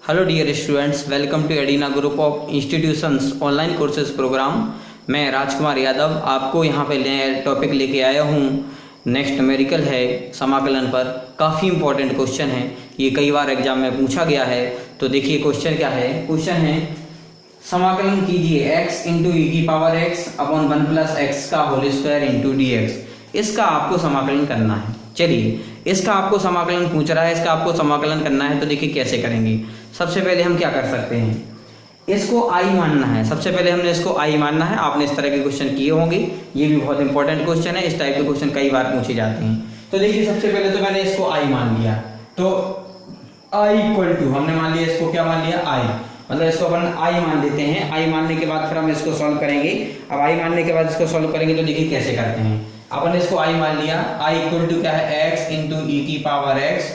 Hello dear students, welcome to Adina group of institutions online courses program. मैं राजकुमार यादव आपको यहाँ पे टॉपिक लेके आया हूँ। नेक्स्ट न्यूमेरिकल है समाकलन पर। काफ़ी इंपॉर्टेंट क्वेश्चन है, ये कई बार एग्जाम में पूछा गया है। तो देखिए क्वेश्चन क्या है। क्वेश्चन है समाकलन कीजिए x इंटू ई की power x upon 1 plus x का whole square into d x. इसका आपको समाकलन करना है। चलिए, इसका आपको समाकलन पूछ रहा है, इसका आपको समाकलन करना है। तो देखिए कैसे करेंगे। सबसे पहले हम क्या कर सकते हैं, इसको आई मानना है। सबसे पहले हमने इसको आई मानना है। आपने इस तरह के क्वेश्चन किए होंगे, ये भी बहुत इंपॉर्टेंट क्वेश्चन है। इस टाइप के क्वेश्चन कई बार पूछे जाते हैं। तो देखिए सबसे पहले तो मैंने इसको आई मान लिया। तो आई इक्वल टू हमने मान लिया, इसको क्या मान लिया, आई। मतलब इसको अपन आई मान लेते हैं। आई मानने के बाद फिर हम इसको सॉल्व करेंगे। अब आई मानने के बाद इसको सॉल्व करेंगे। तो देखिए कैसे करते हैं। अपन इसको आई मान लिया। आई इक्वल टू क्या है, एक्स इंटू ई की power x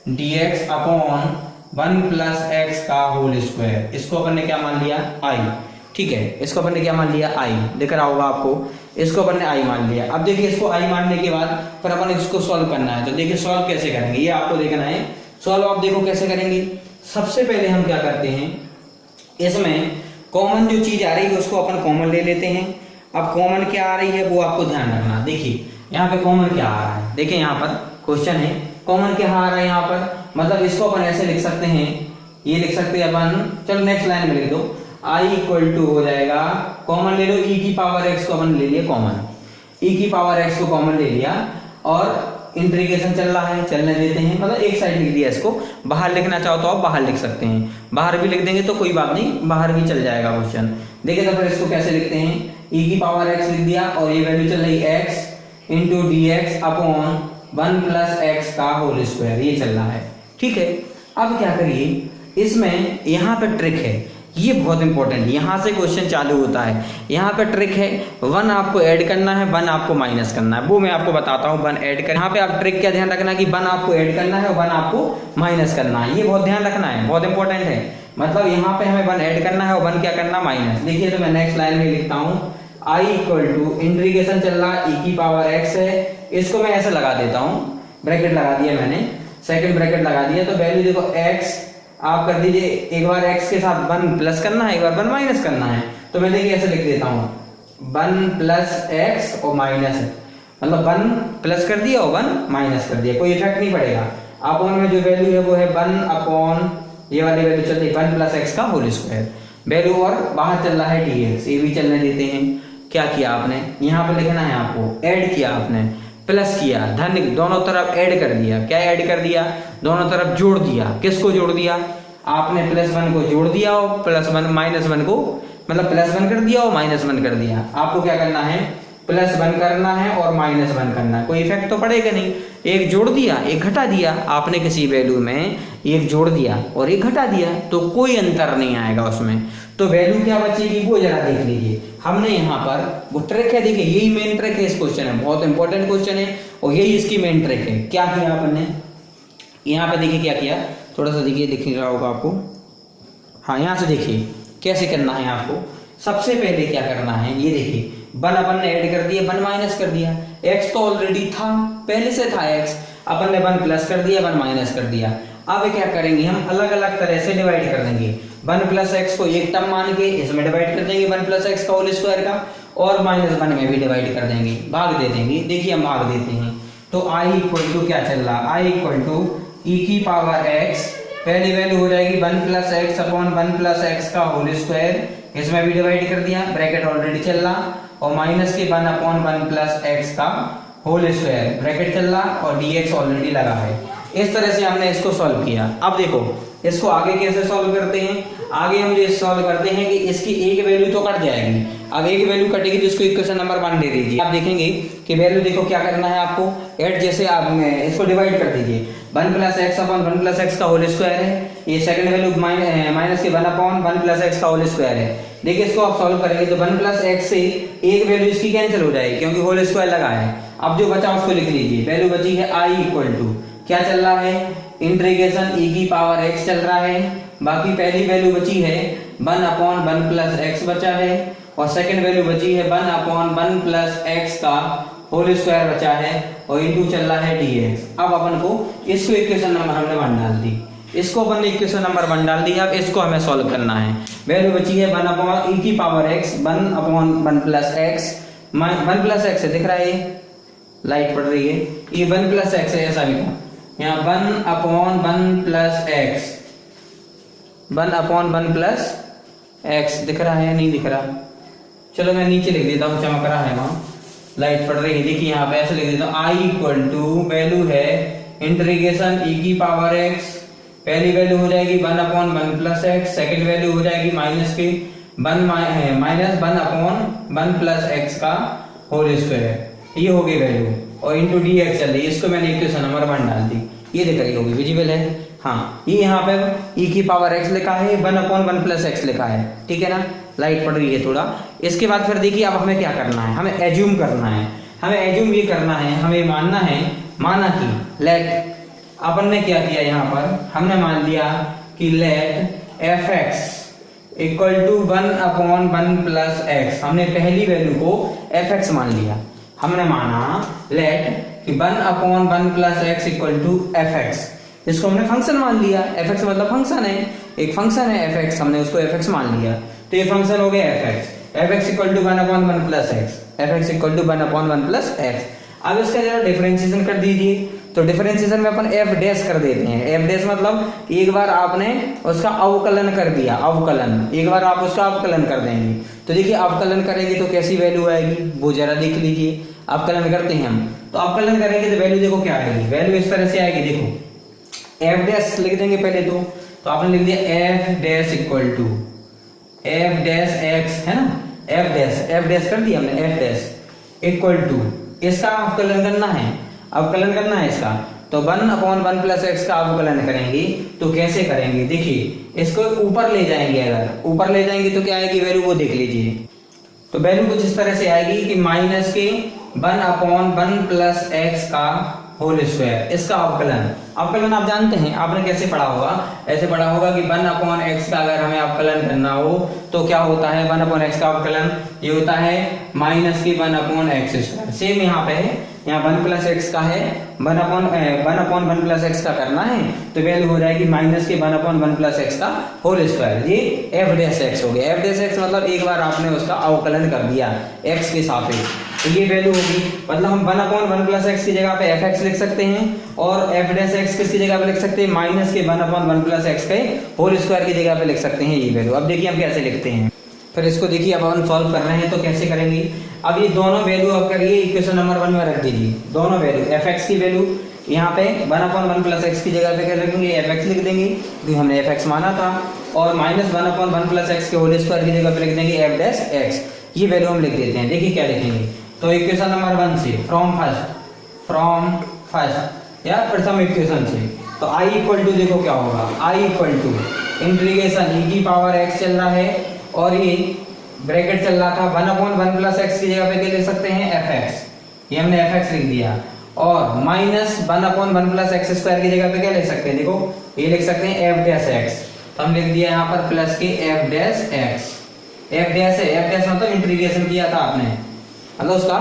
d x upon 1 plus x का होल स्क्वायर। इसको अपन ने क्या मान लिया, आई। ठीक है, इसको अपन ने क्या मान लिया, आई। दिख रहा होगा आपको। इसको अपन ने आई मान लिया। अब देखिए इसको आई मानने के बाद फिर अपन इसको सॉल्व करना है। तो देखिए सॉल्व कैसे करेंगे, ये आपको देखना है। सॉल्व आप देखो कैसे करेंगे। सबसे पहले हम क्या करते हैं, इसमें कॉमन जो चीज आ रही है उसको अपन कॉमन ले लेते हैं। अब कॉमन क्या आ रही है वो आपको ध्यान रखना। देखिए यहाँ पे कॉमन क्या आ रहा है, देखिए यहाँ पर क्वेश्चन है कॉमन क्या आ रहा है यहाँ पर। मतलब इसको अपन ऐसे लिख सकते हैं, ये लिख सकते हैं अपन। चलो नेक्स्ट लाइन में लिख दो, आई इक्वल टू हो जाएगा, कॉमन ले लो, ई की पावर एक्स को अपन ले लिया कॉमन। ई की पावर एक्स को कॉमन ले लिया और इंटीग्रेशन चल रहा है, चलने देते हैं। मतलब एक साइड लिख दिया। इसको बाहर लिखना चाहो तो आप बाहर लिख सकते हैं, बाहर भी लिख देंगे तो कोई बात नहीं, बाहर भी चल जाएगा क्वेश्चन। देखिए तो फिर इसको कैसे लिखते हैं, ई की पावर एक्स लिख दिया और ये वैल्यू चल रही x into d x upon 1 plus x का होल स्क्वायर, ये चल रहा है। ठीक है, अब क्या करिए, इसमें यहाँ पे ट्रिक है, ये बहुत इंपॉर्टेंट है। यहाँ से क्वेश्चन चालू होता है। यहाँ पे ट्रिक है, 1 आपको ऐड करना है, 1 आपको माइनस करना है। वो मैं आपको बताता हूँ। 1 ऐड कर, यहाँ पे आप ट्रिक क्या ध्यान रखना कि 1 आपको ऐड करना है और 1 आपको माइनस करना है। ये बहुत ध्यान रखना है, बहुत इंपॉर्टेंट है। मतलब यहाँ पे हमें 1 ऐड करना है और 1 क्या करना, माइनस। देखिए तो मैं नेक्स्ट लाइन में लिखता हूँ, आई इक्वल टू इंटीग्रेशन चल रहा है, ई की पावर एक्स है। इसको मैं ऐसे लगा देता हूँ, ब्रैकेट लगा दिया मैंने, सेकंड ब्रैकेट लगा दिया। तो वैल्यू देखो एक्स आप कर दीजिए, एक बार x के साथ 1 प्लस करना है, एक बार 1 माइनस करना है। तो मैं देखिए ऐसे लिख देता हूँ, 1 प्लस एक्स और माइनस, मतलब 1 प्लस कर दिया और 1 माइनस कर दिया, कोई इफेक्ट नहीं पड़ेगा। अपॉन में जो वैल्यू है वो है 1 अपॉन ये वाली वैल्यू चल रही है 1 प्लस एक्स का होल स्क्वायर वैल्यू, और बाहर चल रहा है dx, ये भी चलने देते हैं। क्या किया आपने, यहाँ पे लिखना है आपको, ऐड किया आपने, प्लस किया, धन दोनों तरफ ऐड कर दिया। क्या ऐड कर दिया, दोनों तरफ जोड़ दिया। किसको जोड़ दिया, आपने +1 को जोड़ दिया और +1 -1 को, मतलब +1 कर दिया और -1 कर दिया। आपको क्या करना है, +1 करना है और -1 करना है, कोई इफेक्ट तो पड़ेगा नहीं। एक जोड़ दिया, एक घटा दिया। आपने किसी वैल्यू में एक जोड़ दिया और एक घटा दिया, तो कोई अंतर नहीं आएगा उसमें। तो वैल्यू क्या बचेगी वो जरा देख लीजिए। हमने यहाँ पर वो ट्रिक है, देखिए यही मेन ट्रिक है इस क्वेश्चन में, बहुत इंपॉर्टेंट क्वेश्चन है और यही इसकी मेन ट्रिक है। क्या किया आपने, यहाँ पे देखिए क्या किया, थोड़ा सा देखिए, दिख रहा होगा आपको। हाँ, यहाँ से देखिए कैसे करना है आपको। सबसे पहले क्या करना है, ये देखिए 1 अपन ने ऐड कर दिया, 1 माइनस कर दिया। x तो ऑलरेडी था, पहले से था x, अपन ने 1 प्लस कर दिया, 1 माइनस कर दिया। अब क्या करेंगे, हम अलग अलग तरह से डिवाइड कर देंगे। 1 प्लस एक्स को एक टर्म मान के इसमें डिवाइड कर देंगे 1 प्लस एक्स का होल स्क्वायर का, और -1 में भी डिवाइड कर देंगे, भाग दे देंगे। देखिए हम भाग देते हैं। तो आई इक्वल टू क्या चल रहा, आई इक्वल टू ई की पावर एक्स, पहली वैल्यू हो जाएगी 1 plus x upon 1 plus x का होल स्क्वायर, इसमें भी डिवाइड कर दिया, ब्रैकेट ऑलरेडी चल रहा, और माइनस के 1 अपॉन 1 प्लस एक्स का होल स्क्वायर, ब्रैकेट चल रहा और dx ऑलरेडी लगा है। इस तरह से हमने इसको सॉल्व किया। अब देखो इसको आगे कैसे सॉल्व करते हैं। आगे हम ये सॉल्व करते हैं कि इसकी एक वैल्यू तो कट जाएगी। अब एक वैल्यू कटेगी तो इसको इक्वेशन नंबर 1 दे दीजिए। आप देखेंगे कि वैल्यू देखो क्या करना है आपको, ऐड जैसे आप इसको डिवाइड कर दीजिए, 1 plus x upon 1 plus x का होल स्क्वायर है, ये सेकंड वैल्यू माइनस के 1 अपॉन 1 प्लस एक्स का होल स्क्वायर है। देखिए इसको आप सॉल्व करेंगे तो 1 प्लस एक्स से एक वैल्यू इसकी कैंसिल हो जाएगी क्योंकि होल स्क्वायर लगा है। अब जो बचा उसको लिख लीजिए, वैल्यू बची है आई इक्वल टू क्या चल रहा है, इंटीग्रेशन ई की पावर एक्स चल रहा है, बाकी पहली वैल्यू बची है 1 अपॉन 1 प्लस एक्स बचा है, और सेकंड वैल्यू बची है 1 अपॉन 1 प्लस एक्स का होल स्क्वायर बचा है, और इंटू चल रहा है dx। अब अपन को इसको इक्वेशन नंबर हमने 1 डाल दी। इसको अपन ने इक्वेशन नंबर 1 डाल दिया। अब इसको हमें सॉल्व करना है। वैल्यू बची है 1 अपॉन e की power x, 1 upon 1 plus x, 1 plus x है, दिख रहा है ये लाइट पड़ रही है, ये 1 प्लस x है, ऐसा लिखा यहाँ 1 upon 1 plus x, 1 upon 1 plus x दिख रहा है, नहीं दिख रहा? चलो मैं नीचे लिख देता हूँ, चमक रहा है वहां, लाइट पड़ रही है। देखिए यहाँ पे ऐसे लिख देता हूँ, i इक्वल टू वैल्यू है इंटीग्रेशन e की पावर x, पहली वैल्यू हो जाएगी 1 upon 1 plus x, second value हो जाएगी माइनस की 1 अपॉन 1 प्लस x का होल स्क्वायर, ये होगी वैल्यू, और इंटू डी एक्स चल रही है, इसको मैंने इक्वेशन नंबर 1 डाल दी, ये दिख रही होगी, विजिबल है? हाँ, ये यहाँ पे e की पावर x लिखा है, 1 अपॉन 1 प्लस x लिखा है, ठीक है ना? लाइट पड़ रही है थोड़ा। इसके बाद फिर देखिए अब हमें क्या करना है, हमें एज्यूम करना है, हमें एज्यूम ये करना है, हमें मानना है, माना कि लेट, अपन ने क्या किया यहाँ पर, हमने मान लिया कि let f x equal to 1 upon 1 plus x, हमने पहली वैल्यू को एफ एक्स मान लिया। हमने माना लेट कि 1 upon 1 plus x equal to f x, इसको हमने फंक्शन मान लिया, एफ एक्स मतलब फंक्शन है, एक फंक्शन है एफ एक्स, हमने उसको एफ एक्स मान लिया, तो ये फंक्शन हो गया f x equal to 1 upon 1 plus x, f x equal to 1 upon 1 plus x. अब इसका जरा डिफरेंशिएशन कर दीजिए, तो डिफरेंशिएशन में अपन एफ डैश कर देते हैं। एफ डैश मतलब एक बार आपने उसका अवकलन कर दिया, अवकलन, एक बार आप उसका अवकलन कर देंगे, तो देखिए अवकलन करेंगे तो कैसी वैल्यू आएगी वो जरा देख लीजिए। अवकलन करते हैं हम, तो अवकलन करेंगे तो वैल्यू देखो क्या आएगी, वैल्यू इस तरह से आएगी, देखो एफ डैश लिख देंगे पहले तो आपने लिख दिया f dash equal to f dash x, है ना, एफ डैश कर दिया हमने, एफ डैश इक्वल टू, इसका अवकलन करना है, अवकलन करना है इसका, तो 1 अपॉन 1 प्लस एक्स का अवकलन करेंगे, तो कैसे करेंगे, देखिए इसको ऊपर ले जाएंगे, अगर ऊपर ले जाएंगे तो क्या आएगी वैल्यू वो देख लीजिए। तो वैल्यू कुछ इस तरह से आएगी कि माइनस के 1 अपॉन 1 प्लस एक्स का होल स्क्वायर, इसका अवकलन, अवकलन आप जानते हैं, आपने कैसे पढ़ा होगा, ऐसे पढ़ा होगा कि 1 अपॉन एक्स का अगर हमें अवकलन करना हो तो क्या होता है, 1 अपॉन एक्स का अवकलन ये होता है माइनस की 1 अपॉन एक्स स्क्वायर। सेम यहाँ पे है, यहाँ 1 प्लस एक्स का है, 1 अपॉन 1 प्लस एक्स का करना है, तो वैल्यू हो जाएगी माइनस के 1 अपॉन 1 प्लस एक्स का होल स्क्वायर, ये एफ डैश एक्स हो गया। एफ डैश एक्स मतलब एक बार आपने उसका अवकलन कर दिया एक्स के सापेक्ष, तो ये वैल्यू होगी, मतलब हम 1 अपॉन 1 प्लस एक्स की जगह पे एफ एक्स लिख सकते हैं, और एफ डैश एक्स किसकी जगह पे लिख सकते हैं, माइनस के 1 अपॉन 1 प्लस एक्स के होल स्क्वायर की जगह पे लिख सकते हैं ये वैल्यू। अब देखिए हम कैसे लिखते हैं, फिर इसको देखिए अब हम सॉल्व कर रहे हैं तो कैसे करेंगे। अब ये दोनों वैल्यू अब करिए इक्वेशन नंबर 1 में रख दीजिए, दोनों वैल्यू, एफ एक्स की वैल्यू यहाँ पे 1 अपॉन 1 प्लस एक्स की जगह पे क्या रखेंगे, एफ एक्स लिख देंगे क्योंकि हमने एफ एक्स माना था, और माइनस 1 अपॉन 1 प्लस एक्स के होल स्क्वायर की जगह पे लिख देंगे एफ डैश एक्स, ये वैल्यू हम लिख देते हैं। देखिए क्या लिखेंगे, तो इक्वेशन नंबर 1 से फ्रॉम फर्स्ट या प्रथम इक्वेशन से, तो i इक्वल टू देखो क्या होगा, i equal to integration e की पावर x चल रहा है, और ये ब्रैकेट चल रहा था 1 अपॉन 1 प्लस एक्स की जगह पे क्या लिख सकते हैं, एफ एक्स, ये हमने एफ एक्स लिख दिया, और minus 1 upon 1 plus x square की जगह पे क्या लिख सकते हैं, देखो ये लिख सकते हैं एफ डैश एक्स, तो हम लिख दिया यहाँ पर प्लस के F dash x, F dash है, एफ डैश मतलब इंटीग्रेशन किया था आपने, मतलब उसका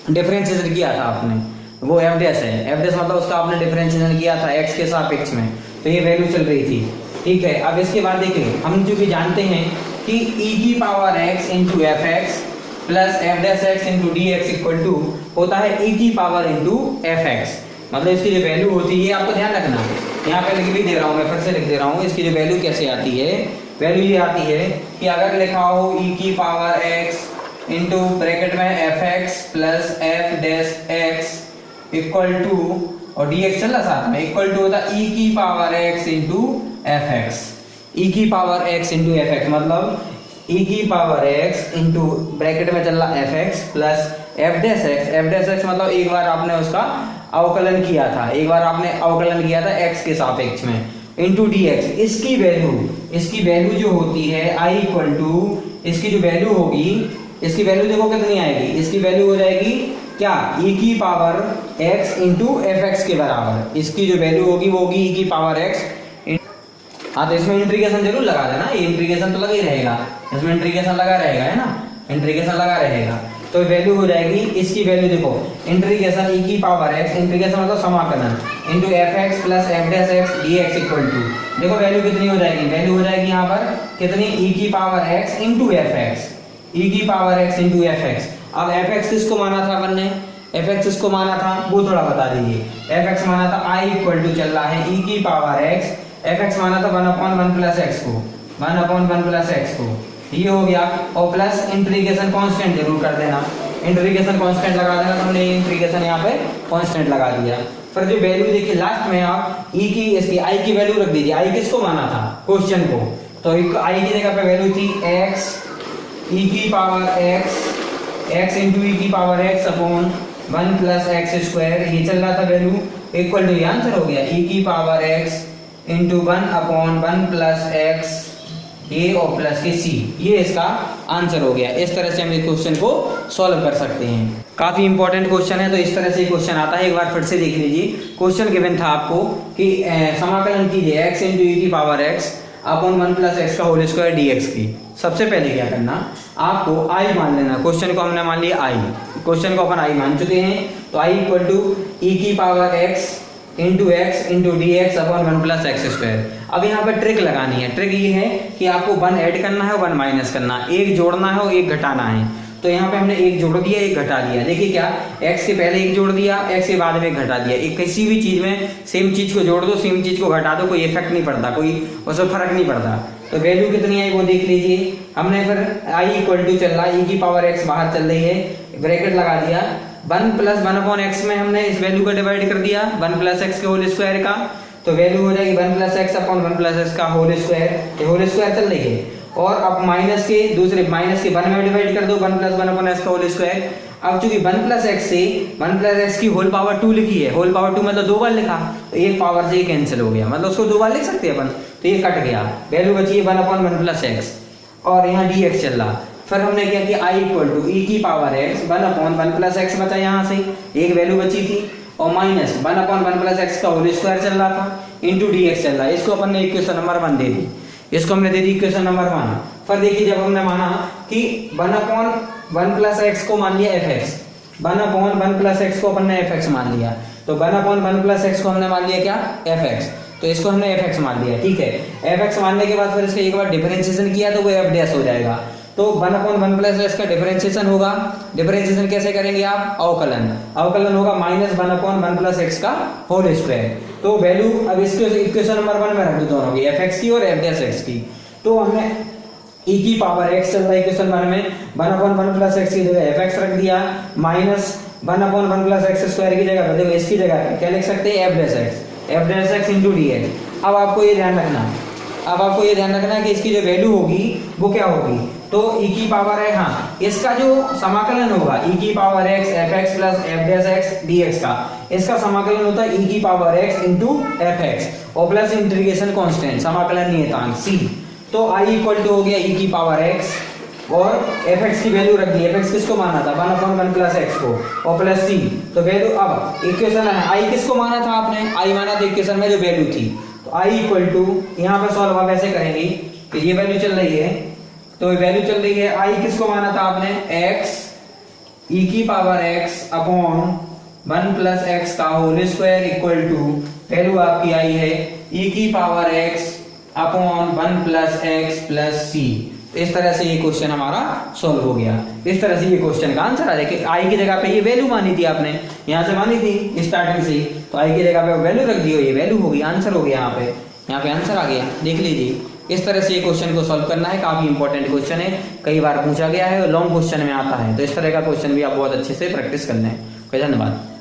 डिफरेंशिएशन किया था आपने, वो एफ डैश है, एफ डैश मतलब उसका आपने डिफरेंशिएशन किया था एक्स के सापेक्ष में, तो ये वैल्यू चल रही थी, ठीक है। अब इसके बाद देखिए हम जो भी जानते हैं कि e की power x into f x plus f dash x into d x equal to होता है e की पावर इंटू एफ एक्स, मतलब इसकी जो वैल्यू होती है, आपको ध्यान रखना, यहाँ पे लिख भी दे रहा हूँ मैं, फिर से लिख दे रहा हूँ, इसकी जो वैल्यू कैसे आती है, वैल्यू ये आती है कि अगर लिखा हो e की पावर x इंटू ब्रैकेट में f x plus f dash x equal to, और डी एक्स चल रहा साथ में, इक्वल टू होता है e की power x into f x, e की power x into f x मतलब e की पावर x इंटू ब्रैकेट में चल रहा F x plus f dash x, F dash x मतलब एक बार आपने उसका अवकलन किया था, एक बार आपने अवकलन किया था x के सापेक्ष में, इंटू डी एक्स, इसकी वैल्यू जो होती है i इक्वल टू, इसकी जो वैल्यू होगी, इसकी वैल्यू देखो कितनी आएगी, इसकी वैल्यू हो जाएगी क्या, e की power x into f x के बराबर, इसकी जो वैल्यू होगी वो होगी e की पावर x। हाँ तो इसमें इंटीग्रेशन जरूर लगा देना, ये इंटीग्रेशन तो लगा ही रहेगा, इसमें इंटीग्रेशन लगा रहेगा, है ना, इंटीग्रेशन लगा रहेगा, तो वैल्यू हो जाएगी, इसकी वैल्यू देखो, इंटीग्रेशन e की पावर x, इंटीग्रेशन मतलब समाकलन, into f x plus f dash x d x equal to, देखो वैल्यू कितनी हो जाएगी, वैल्यू हो जाएगी यहाँ पर कितनी, e की power x into f x, e की power x into f x. अब एफ एक्स किसको माना था अपन ने, एफ एक्स किसको माना था वो थोड़ा बता दीजिए। एफ एक्स माना था i इक्वल टू चल रहा है e की पावर x, एफ एक्स माना था 1/1 प्लस एक्स को, 1/1 प्लस एक्स को, ये हो गया। और प्लस इंटीग्रेशन कांस्टेंट जरूर कर देना, इंटीग्रेशन कांस्टेंट लगा देना, तो हमने इंटीग्रेशन यहाँ पे कांस्टेंट लगा दिया। फिर जो वैल्यू देखिए लास्ट में आप e की, इसकी i की वैल्यू रख दीजिए। i किसको माना था क्वेश्चन को, तो i की जगह पे वैल्यू थी x e की पावर x इंटू e की power x upon 1 plus x square, ये चल रहा था वैल्यू, इक्वल टू, ये आंसर हो गया e की power x into 1/1 plus x a और प्लस के सी, ये इसका आंसर हो गया। इस तरह से हम इस क्वेश्चन को सॉल्व कर सकते हैं। काफी इंपॉर्टेंट क्वेश्चन है, तो इस तरह से क्वेश्चन आता है। एक बार फिर से देख लीजिए, क्वेश्चन गिवन था आपको कि समाकलन कीजिए x इंटू ई की power x upon 1 plus x का होल स्क्वायर dx की। सबसे पहले क्या करना, आपको i मान लेना, क्वेश्चन को हमने मान लिया i, क्वेश्चन को अपन i मान चुके हैं, तो i इक्वल टू ई की power x into x into d x upon 1 plus x square. अब यहाँ पे ट्रिक लगानी है, ट्रिक ये है कि आपको 1 ऐड करना है, 1 माइनस करना है, एक जोड़ना है और एक घटाना है। तो यहाँ पे हमने एक जोड़ दिया, एक घटा दिया। देखिए क्या, x के पहले एक जोड़ दिया, x के बाद में एक घटा दिया। एक किसी भी चीज में सेम चीज को जोड़ दो, सेम चीज को घटा दो, कोई इफेक्ट नहीं पड़ता, कोई उसमें फर्क नहीं पड़ता। तो वैल्यू कितनी आई वो देख लीजिए। हमने फिर i इक्वल टू चल रहा है, e की पावर x बाहर चल रही है, ब्रैकेट लगा दिया, 1 प्लस 1/x में हमने इस वैल्यू का डिवाइड कर दिया 1 प्लस एक्स के होल स्क्वायर का, तो वैल्यू हो जाएगी 1 plus x upon 1 plus x का होल स्क्वायर, ये होल स्क्वायर चल रही है। और अब माइनस के दूसरे, माइनस के 1 में डिवाइड कर दो 1 प्लस 1 अपॉन एक्स का होल स्क्वायर। अब चूंकि 1 प्लस एक्स से 1 प्लस एक्स की होल पावर 2 लिखी है, होल पावर 2 मतलब 2 बार लिखा, तो एक पावर से ये कैंसिल हो गया, मतलब उसको 2 बार लिख सकते हैं अपन, तो ये कट गया, वैल्यू बची है 1/1 प्लस एक्स, और यहाँ dx चल रहा। फिर हमने क्या किया, i इक्वल टू ई की पावर x 1/1 प्लस एक्स बचा, यहाँ से एक वैल्यू बची थी, और माइनस 1/1 प्लस एक्स का होल स्क्वायर चल रहा था, इंटू dx चल रहा है। इसको अपन ने इक्वेशन नंबर 1 दे दी, इसको हमने दे दी इक्वेशन नंबर 1। फिर देखिए जब हमने माना कि 1/1 प्लस एक्स को मान लिया fx, 1/1 प्लस एक्स को अपन ने fx मान लिया, तो 1/1 प्लस एक्स को हमने मान लिया क्या, fx, तो इसको हमने fx मान लिया, ठीक है। fx मानने के बाद फिर इसका एक बार डिफरेंशिएशन किया तो वो f डैश हो जाएगा, तो 1/1 प्लस एक्स का डिफरेंशिएशन होगा। डिफरेंशिएशन कैसे करेंगे आप, अवकलन, अवकलन होगा माइनस 1/1 प्लस एक्स का होल स्क्वायर। तो वैल्यू अब इसको इक्वेशन नंबर 1 में रख दो दोनों की, fx की और f डैश एक्स की। तो हमने e की पावर x चल रहा है इक्वेशन 1 में, 1/1 प्लस एक्स की जगह fx रख दिया, माइनस 1/1 प्लस एक्स स्क्वायर की जगह, देखो इसकी जगह क्या लिख सकते हैं, f dash x into dx। अब आपको ये ध्यान रखना, अब आपको ये ध्यान रखना है कि इसकी जो वैल्यू होगी वो क्या होगी, तो e की पावर है, हाँ, इसका जो समाकलन होगा e की power x fx plus f dash x dx का, इसका समाकलन होता है e की पावर x इंटू fx और प्लस इंटीग्रेशन कांस्टेंट समाकलन नियतांक c। तो i इक्वल टू हो गया e की पावर x और fx की वैल्यू रख दी, fx किसको माना था 1/1 प्लस x को, और प्लस c। तो वैल्यू अब इक्वेशन है, i किसको माना था आपने, i माना था इक्वेशन में जो वैल्यू थी, तो i इक्वल टू यहाँ पे सॉल्व आप ऐसे करेंगे कि ये वैल्यू चल रही है, तो वैल्यू चल रही है, i किसको माना था आपने, x e की power x upon 1 plus x का whole square equal to value आपकी आई है e की power x upon 1 plus x plus c। इस तरह से ये क्वेश्चन हमारा सॉल्व हो गया। इस तरह से ये क्वेश्चन का आंसर आ देखिए, i की जगह पे ये वैल्यू मानी थी आपने, यहाँ से मानी थी स्टार्टिंग से, तो i की जगह पे वैल्यू रख दी हो, ये वैल्यू होगी, आंसर हो गया, यहाँ पे आंसर आ गया, देख लीजिए। इस तरह से ये क्वेश्चन को सॉल्व करना है, काफी इंपॉर्टेंट क्वेश्चन है, कई बार पूछा गया है और लॉन्ग क्वेश्चन में आता है, तो इस तरह का क्वेश्चन भी आप बहुत अच्छे से प्रैक्टिस करना है। धन्यवाद।